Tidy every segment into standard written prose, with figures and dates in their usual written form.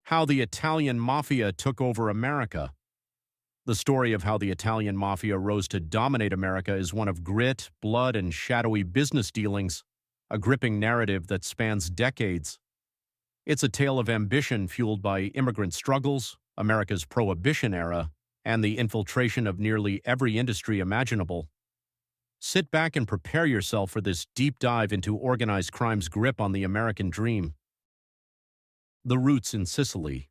How the Italian Mafia took over America. The story of how the Italian Mafia rose to dominate America is one of grit, blood, and shadowy business dealings, a gripping narrative that spans decades. It's a tale of ambition fueled by immigrant struggles, America's Prohibition era, and the infiltration of nearly every industry imaginable. Sit back and prepare yourself for this deep dive into organized crime's grip on the American dream. The roots in Sicily.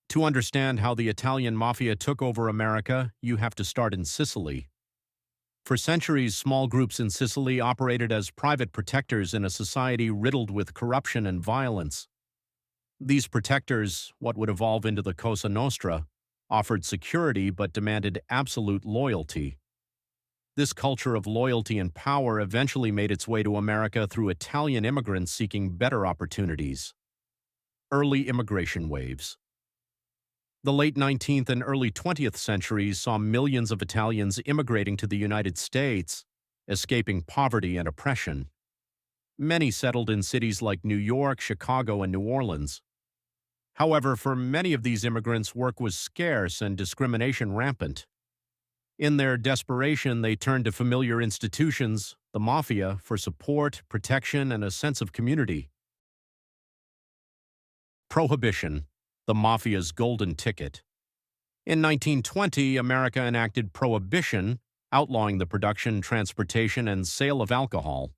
To understand how the Italian Mafia took over America, you have to start in Sicily. For centuries, small groups in Sicily operated as private protectors in a society riddled with corruption and violence. These protectors, what would evolve into the Cosa Nostra, offered security but demanded absolute loyalty. This culture of loyalty and power eventually made its way to America through Italian immigrants seeking better opportunities. Early immigration waves. The late 19th and early 20th centuries saw millions of Italians immigrating to the United States, escaping poverty and oppression. Many settled in cities like New York, Chicago, and New Orleans. However, for many of these immigrants, work was scarce and discrimination rampant. In their desperation, they turned to familiar institutions, the Mafia, for support, protection, and a sense of community. Prohibition, the Mafia's golden ticket. In 1920, America enacted Prohibition, outlawing the production, transportation, and sale of alcohol.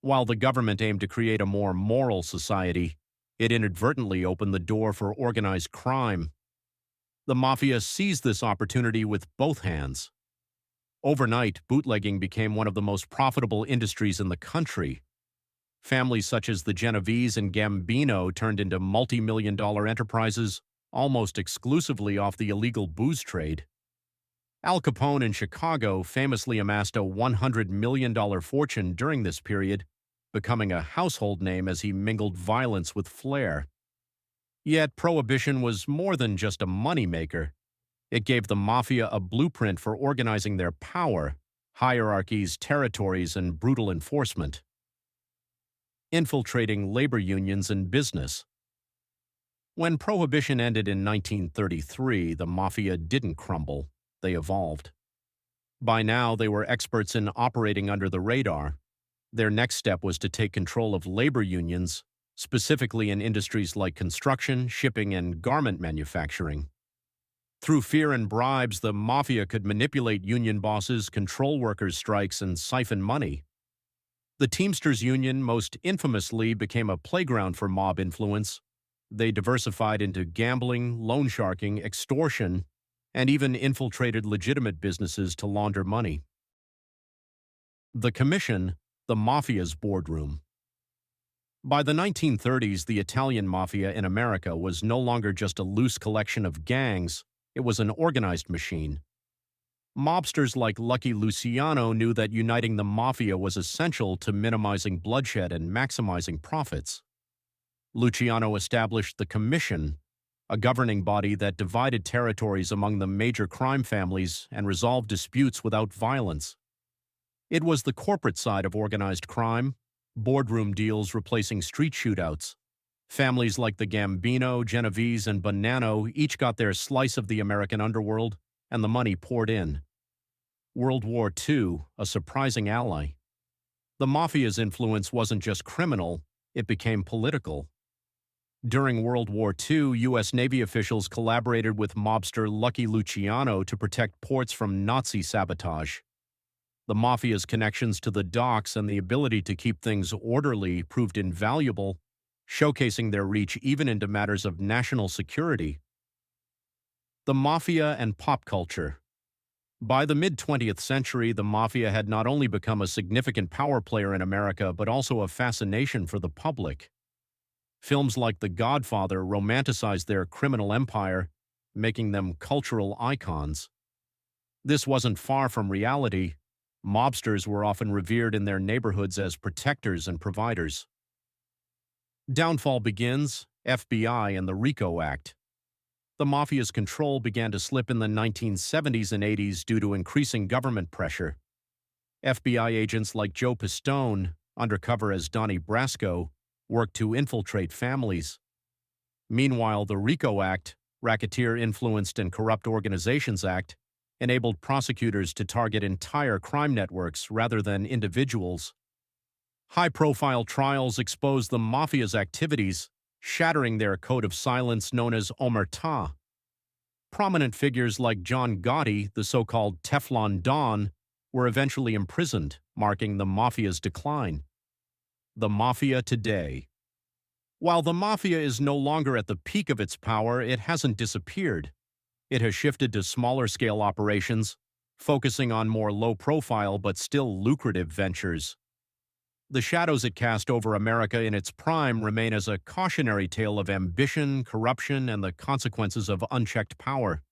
While the government aimed to create a more moral society, it inadvertently opened the door for organized crime. The Mafia seized this opportunity with both hands. Overnight, bootlegging became one of the most profitable industries in the country. Families such as the Genovese and Gambino turned into multi-million-dollar enterprises almost exclusively off the illegal booze trade. Al Capone in Chicago famously amassed a $100 million fortune during this period, becoming a household name as he mingled violence with flair. Yet Prohibition was more than just a moneymaker. It gave the Mafia a blueprint for organizing their power, hierarchies, territories, and brutal enforcement. Infiltrating labor unions and business. When Prohibition ended in 1933, the Mafia didn't crumble, they evolved. By now, they were experts in operating under the radar. Their next step was to take control of labor unions, specifically in industries like construction, shipping, and garment manufacturing. Through fear and bribes, the Mafia could manipulate union bosses, control workers' strikes, and siphon money. The Teamsters Union most infamously became a playground for mob influence. They diversified into gambling, loan sharking, extortion, and even infiltrated legitimate businesses to launder money. The Commission, the Mafia's boardroom. By the 1930s, the Italian Mafia in America was no longer just a loose collection of gangs, it was an organized machine. Mobsters like Lucky Luciano knew that uniting the Mafia was essential to minimizing bloodshed and maximizing profits. Luciano established the Commission, a governing body that divided territories among the major crime families and resolved disputes without violence. It was the corporate side of organized crime, boardroom deals replacing street shootouts. Families like the Gambino, Genovese, and Bonanno each got their slice of the American underworld, and the money poured in. World War II, a surprising ally. The Mafia's influence wasn't just criminal, it became political. During World War II, U.S. Navy officials collaborated with mobster Lucky Luciano to protect ports from Nazi sabotage. The Mafia's connections to the docks and the ability to keep things orderly proved invaluable, showcasing their reach even into matters of national security. The Mafia and pop culture. By the mid-20th century, the Mafia had not only become a significant power player in America, but also a fascination for the public. Films like The Godfather romanticized their criminal empire, making them cultural icons. This wasn't far from reality. Mobsters were often revered in their neighborhoods as protectors and providers. Downfall begins, FBI and the RICO Act. The Mafia's control began to slip in the 1970s and 80s due to increasing government pressure. FBI agents like Joe Pistone, undercover as Donnie Brasco, worked to infiltrate families. Meanwhile, the RICO Act, Racketeer Influenced and Corrupt Organizations Act, enabled prosecutors to target entire crime networks rather than individuals. High-profile trials exposed the Mafia's activities, shattering their code of silence known as omertà. Prominent figures like John Gotti, the so-called Teflon Don, were eventually imprisoned, marking the Mafia's decline. The Mafia today. While the Mafia is no longer at the peak of its power, it hasn't disappeared. It has shifted to smaller-scale operations, focusing on more low-profile but still lucrative ventures. The shadows it cast over America in its prime remain as a cautionary tale of ambition, corruption, and the consequences of unchecked power.